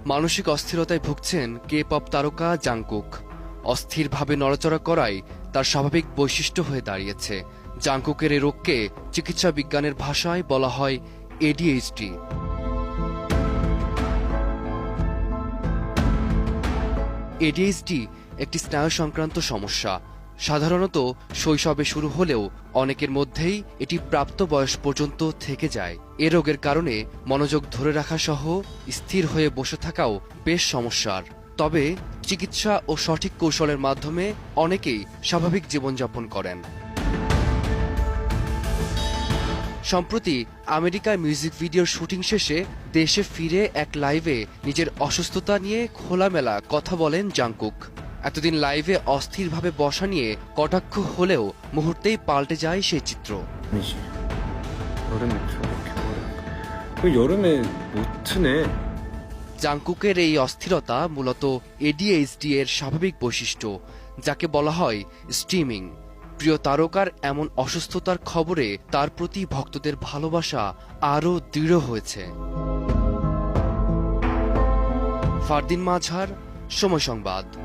মানসিক অস্থিরতায় ভুগছেন K pop তারকা জাংকুক। অস্থিরভাবে নড়াচড়া করাই তার স্বাভাবিক বৈশিষ্ট্য হয়ে দাঁড়িয়েছে। জাংকুকের এই রোগকে চিকিৎসা বিজ্ঞানের ভাষায় বলা হয় এডিএইচডি। এডিএইচডি একটি স্নায়ু সংক্রান্ত সমস্যা। সাধারণত শৈশবে শুরু হলেও অনেকের মধ্যেই এটি প্রাপ্ত বয়স পর্যন্ত থেকে যায়। এ রোগের কারণে মনোযোগ ধরে রাখা সহ স্থির হয়ে বসে থাকাও বেশ সমস্যার। তবে চিকিৎসা ও সঠিক কৌশলের মাধ্যমে অনেকেই স্বাভাবিক জীবনযাপন করেন। সম্প্রতি আমেরিকায় মিউজিক ভিডিওর শুটিং শেষে দেশে ফিরে এক লাইভে নিজের অসুস্থতা নিয়ে খোলামেলা কথা বলেন জাংকুক। এতদিন লাইভে অস্থিরভাবে বসা নিয়ে কটাক্ষ হলেও মুহূর্তেই পাল্টে যায় সেই চিত্র। 아니지. 여름에 저렇게 머리. 그 여름에 못 트네. জাংকুকের এই অস্থিরতা মূলত এডিএইচডি এর স্বাভাবিক বৈশিষ্ট্য, যাকে বলা হয় স্ট্রিমিং। প্রিয় তারকার এমন অসুস্থতার খবরে তার প্রতি ভক্তদের ভালোবাসা আরও দৃঢ় হয়েছে। ফারদিন মাঝার, সময় সংবাদ।